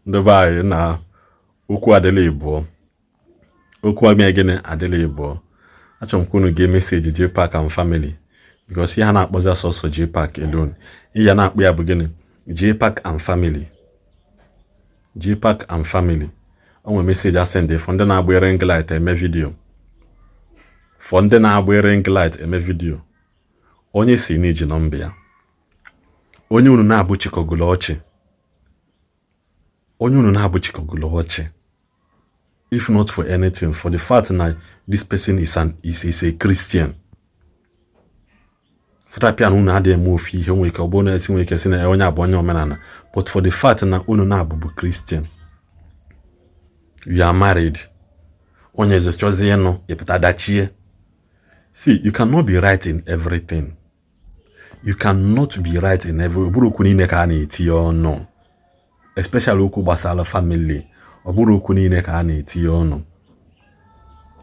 Dubai na okwu adịla Igbo. Okwu abịa gịnị adịla Igbo. Achọrọ m ka unu gee message Jpac and family because ihe ha na-akpọzi asọsọ Jpac alone. Ihe na-akpọ ya bụ gịnị? Jpac and family. Jpac and family. O nwere message asend for ndị na-agba ring light eme video. For ndị na-agba ring light eme video. Onye si n'iji nọmba ya. Onye unu na-abụ chikọgụlụ ọchị. Onye unu na-abụ chikọgụlụ ọchị. If not for anything, for the fact that this person is a Christian. For that piano unu adịghị eme ofu ihe onwe ike ọ bụrụ na esi nwe ike si na onye abụ onye omenala. But for the fact na unu na-abụ Christian. You are married. Onye eze chozi ya no epụta dachie. See, you cannot be right in everything. You cannot be right in every. Oburu okwu niile ka a na-eti ọnụ. Especially okwu gbasara family. Oburu okwu niile ka a na-eti ọnụ.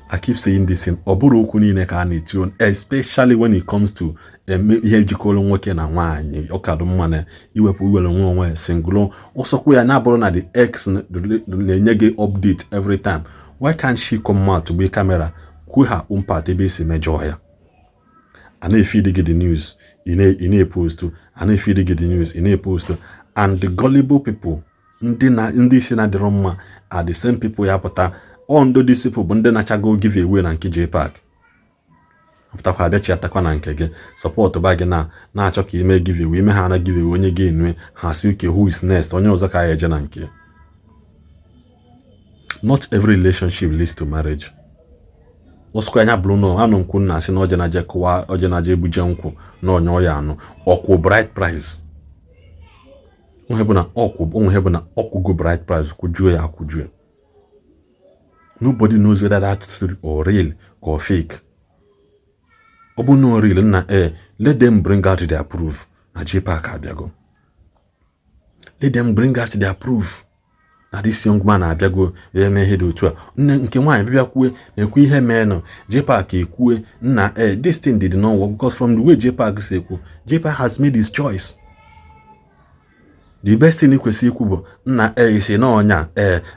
I keep saying this in oburu okwu niile ka a na-eti ọnụ, especially when it comes to ihe jikọrọ nwoke na nwaanyị. Ọkadụ mma na iwepụ iwere nwa onwe single. Ọsọkwa ya na-abụrụ na the ex na-enye gị update every time. Why can't she come out to be camera? Kwuo her own part ebe esi mejọ ya. I know if you dig the news, in a post to. I know if you dig the news, in a post to. And the gullible people, ndị si na dịrọ mma, are the same people ya pụta. Ondo these people bụ ndị na-achago give away na nke Jpac. Apụtakwa abịachi atakwa na nke gị. Support ba gị na-achọ ka ime give away, ime ha na give away onye gị enwe ha si uke who is next, onye ọzọ ka ya eje na nke. Not every relationship leads to marriage. Oskwa anya bụrụ no anụ nkwu na asị na oje na je kụwa oje na je ebuje nkwụ na onye ọya anụ ọkwụ bright price. Onwe bụ na ọkwụgo bright price kwujuo ya akwujuo. Nobody knows whether that's or real or fake. Obu no real na let them bring out their proof. Na Jpac abịago. Let them bring out their proof. Na this young man abịago eme ihe dị otu a. Nke nwaanyị bịa kwue na-ekwu ihe mee no Jpac ekwue na this thing did not work because from the way Jpac say ekwu, Jpac has made his choice. The best thing ikwesị ikwu bụ nna isi na ọnya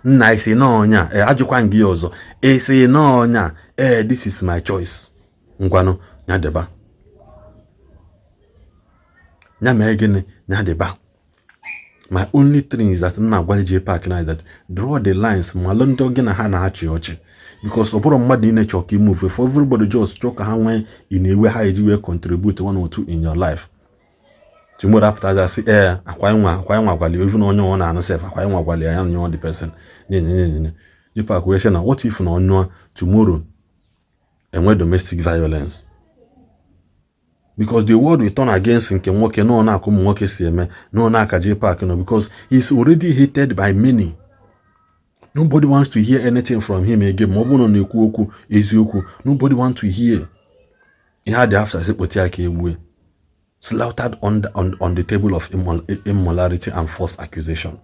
nna isi na ọnya ajụkwa ngị ọzọ isi na ọnya this is my choice. Ngwanụ nyadeba. Nya mee gịnị nyadeba. My only thing is that I'm not going to Jpac now that draw the lines. Malondo gina hana hachi ochi because oporo mmadụ ine choki move for everybody just choke ha when in a way how you will contribute one or two in your life. Tomorrow after that say akwa nwa gwali even onye one na self akwa nwa gwali ya nyo the person. Jpac we say na what if na onyo tomorrow enwe domestic violence? Because the world will turn against nke nwoke no na akum nwoke si eme no na aka Jpac no because he's already hated by many. Nobody wants to hear anything from him again. Mobuno na-ekwu okwu eziokwu. Nobody wants to hear. He had the after sekpoti aka egbu slaughtered on the table of immorality and false accusation.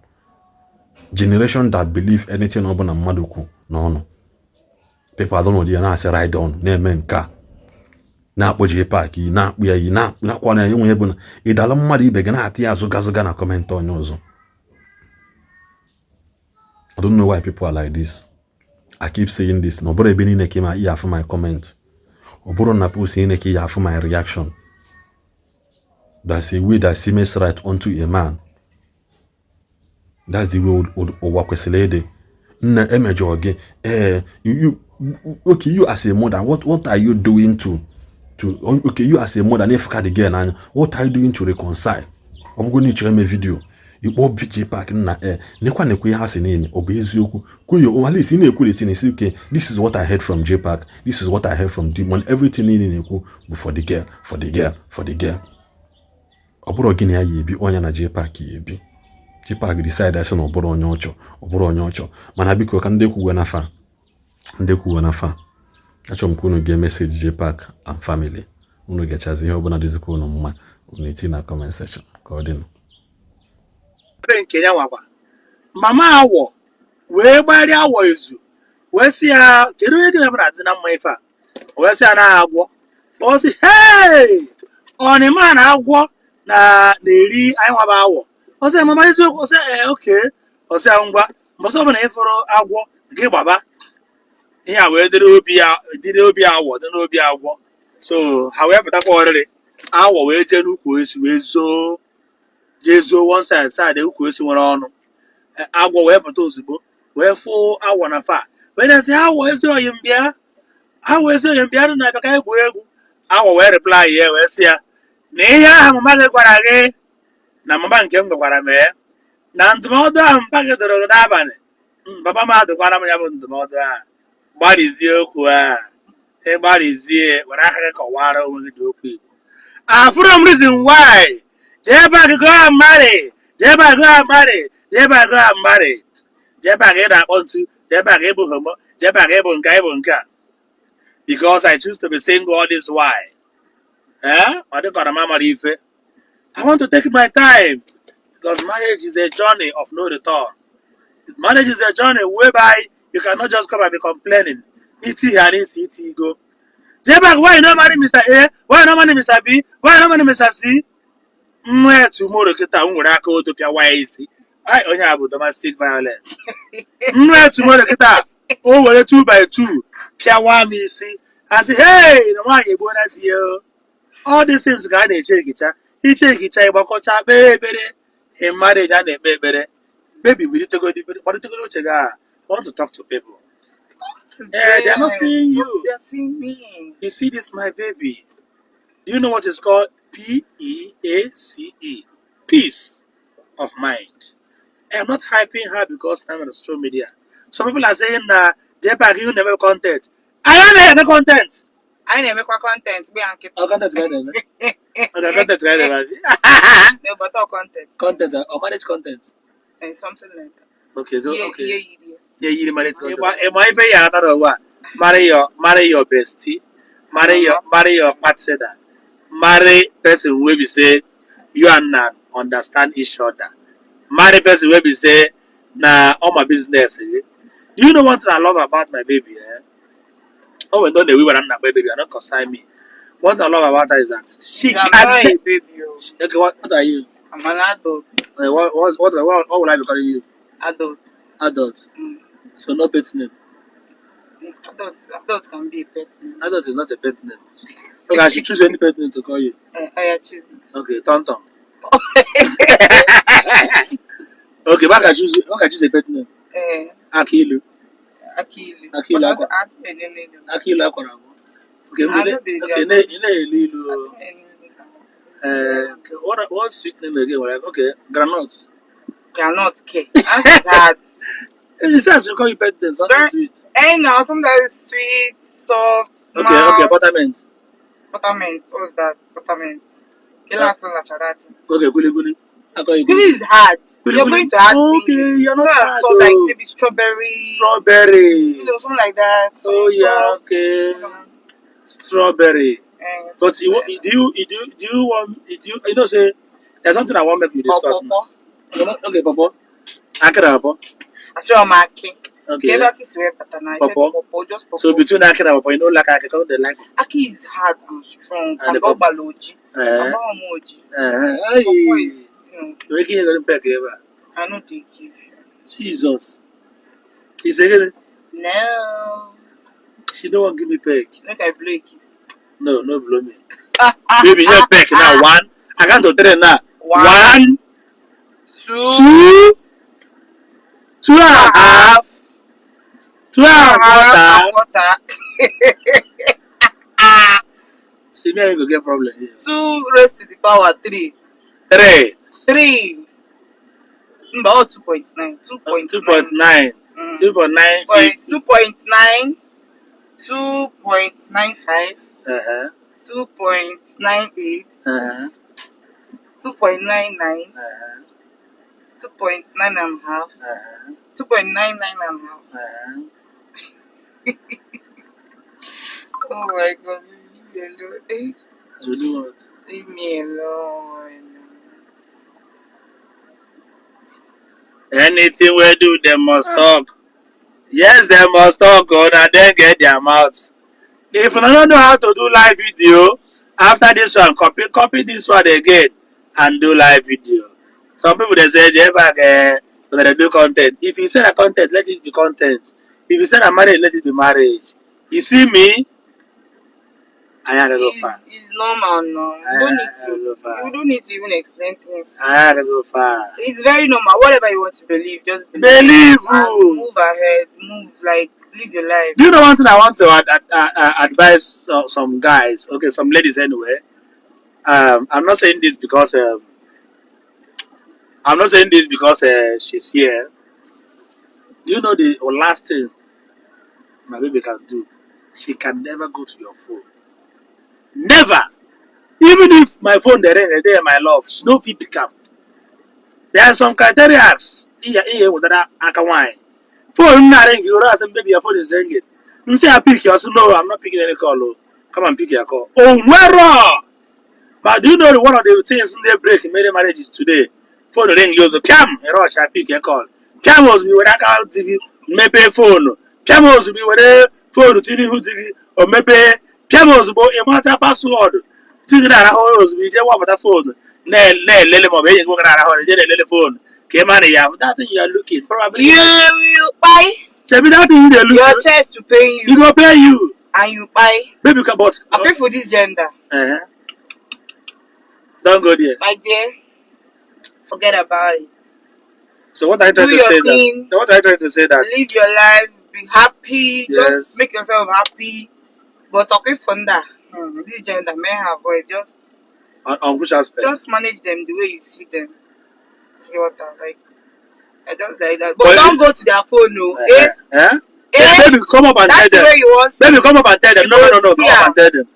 Generation that believe anything obuna mmadu kwu no. People don't know they na say right on na eme nka. Na akpọ Jpac na akpụ ya na kwana ya enwe ebe na ịdala mmadụ ibe gị na-atị ya azụga na comment onye ọzọ. I don't know why people are like this. I keep saying this. No boro ebe niile ka ma iya for my comment. Oboro na post niile ka iya for my reaction. That's a way that seems right unto a man. That's the way ụwa kwesịrị ịdị. Nna emejọ gị okay, you as a mother, what are you doing okay, you as a mother, if the girl, what are you doing to reconcile? I'm going to show me a video. You all big Jpac na nekwa has a name, obezioku. Kuyo, at least in a okay, this is what I heard from Jpac, this is what I heard from Demon, everything in for the girl. Oburo gini ya yebi, onya na Jpac yebi. Jpac decide as an oburo onyocho. Manabiko kan deku nafa. Achọ m kwunu ge message Jpac and family. Unu gechazi ihe ọbụla dịzikwa unu mma. Unu eti na comment section. Ka ọ dịnụ. Nke ya nwakwa. Mama awọ wee gbari awọ ezu. Wee sị ya kedu onye gị na dị na mma ife a. Wee sị ya na agwọ. Ọ sị hey! Ọ na agwọ na eri anyị nwaba awọ. Ọ sị mama eziokwu ọ sị okay. ọsị ya ngwa mbọsị ọbụla ịfụrụ agwọ gị gbaba ihe a wee dịrị obi awọ dị n'obi agwọ so ha wee pụtakwa ọrịrị awọ wee jee n'ukwu esi wee jee zoo one side ukwu esi nwere ọnụ agwọ wee pụta ozugbo wee fụ awọ na fa wee na-asị awọ ezi oyi mbịa awọ ezi oyi mbịa dị na-abịa ka egwu egwu awọ wee reply ya wee sị ya na ihe ahụ mama gị gwara gị na mama nke m gwakwara mee na ndụmọdụ ahụ mpa gị dọrọ gị n'abalị papa m adụkwara m ya bụ ndụmọdụ ahụ gbarizie okwu a ịgbarizie were aka gị kọwara onwe gị dị okwu Igbo afụrụ m reason why Jpac go and marry Jpac go and marry Jpac go and marry Jpac ị na-akpọ ntu Jpac ịbụ homo Jpac ịbụ nke ịbụ nke a because I choose to be single all this while ọ dịkọrọ m amara ife I want to take my time because marriage is a journey of no return. Marriage is a journey whereby you cannot just come and be complaining. Iti here, iti go. Jpac, why you not marry Mr. A? Why you not marry Mr. B? Why you not marry Mr. C? Where tomorrow kita unwere aka otopia why isi? I only have domestic violence. Where tomorrow kita o were 2 by 2 pia wa mi isi. I say, hey, the one you born at you. All these things ga na-eche icha ịgbakọcha kpee in marriage and a baby we need to go I want to talk to people. Yeah, they're not seeing you. They're seeing me. You see this my baby. Do you know what is called PEACE? Peace of mind. I'm not hyping her because I'm on the social media. Some people are saying Jpac, you never content. I am never content. I never make content. Oh, content right okay, content right No, but all content. Content or manage content. And something like that. Okay, so okay. Yeah, you manage content. Marry your bestie. Marry your partner. Marry person where we say you and na understand each other. Marry person where we say na all my business. Do you know what I love about my baby? Oh, we don't know we were not baby. You are not consign me. What I love about her is that she I'm can not a baby. Okay, what are you? I'm an adult. What will I be calling you? Adult. Adult. So no pet name. Adult can be a pet name. Adult is not a pet name. Okay, I should choose any pet name to call you. I choose. Okay, Tom. Okay, what can I choose a pet name? Akilu. Akilu. Akilu Akwarabo. Okay, what sweet name again? Okay, Granot. Granot cake. After that. You said to call you pet name, something sweet. No, something that is sweet, soft, smart. Okay, buttermint. Buttermint. What's that? Buttermint. Okay, guli. Guli is hard. You're going to add me. Okay, you're not hard. So like maybe strawberry. Strawberry. Something like that. Oh yeah, okay. Strawberry. But do you want say there's something I want to make you discuss. Okay, Papa. Akira Papa. I saw my king. Okay. Aki is very paternized. Papa. So between Akira and Papa, you know like Aki, they like. Aki is hard and strong. And the Baloji. Moji. You're making it back ever. I know they give you. Jesus. Is it? No. She don't want to give me peck. Make I blow a kiss. No blow me. Baby, you're peck now. 1. I can't do 3 now. 1, 2, 2.5. 12 See me, I go get problem here. 2 raised to the power 3. 3. About 2.9. 2.9. 2.9. 2.9. 2.95. 2.98. 2.99. 2.9 and a half. 2.99 and a half. Oh my God, leave me alone. Leave me alone. Anything we do, they must talk. Yes, they must talk, and then get their mouths. If you don't know how to do live video, after this one, copy this one again and do live video. Some people they say, Jpac, But I do content. If you send a content, let it be content. If you send a marriage, let it be marriage. You see me, I had to go far. It's normal now. You don't need to. You don't need to even explain things. I had to go far. It's very normal. Whatever you want to believe, just Believe. and move ahead. Move, like, live your life. Do you know one thing I want to advise some guys? Okay, some ladies anyway. I'm not saying this because she's here. Do you know the last thing my baby can do? She can never go to your phone. Never. Even if my phone they ring, they my love, she no fit pick up. There are some criteria. Phone not ring, you ask baby your phone is ringing. You say I pick you, I say no, I'm not picking any call. Oh. Come and pick your call. Oh, where? But do you know one of the things they break in many marriages today? Phone ring, you go, Pam, a rush, I pick your call. Pam was me when I can't TV, maybe phone. Pam was me when I phone TV, who TV, or maybe Pam was about a matter password. Thinking that I was me, just what that phone. Lele, my baby, working at a holiday, phone. Came on, yeah, that thing you are looking. Probably You buy. Tell me that thing you are looking. Your chest to pay you. You go pay you. And you buy. Baby, come on. I pay for this gender. Don't go there. My dear, forget about it. So what are you trying to say? That? What are you trying to say? That live your life, be happy, yes. Just make yourself happy. But okay, Fonda, this gender may have just on which aspect? Just manage them the way you see them. Like I just like that. But don't go to their phone, no. Baby, come up and tell them. That's where you want. Baby, come up and tell them. No, come up and tell them.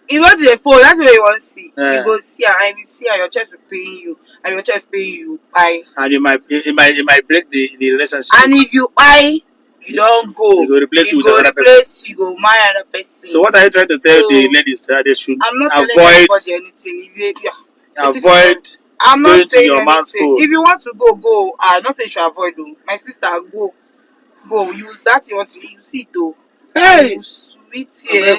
You go to the phone, that's where you want to see. You go see her, and you see her, your chest will paying you, and your chest paying you. Buy. And it might break the relationship. And if you buy, you don't go. You go replace you with another person. You go marry another person. So what are you trying to tell the ladies? They should I'm not avoid telling anybody anything. Avoid. I'm not saying your man's phone. If you want to go, go. I'm not saying you should avoid though. My sister, go. Go. Use that you want to use it though. Hey! Sweet here.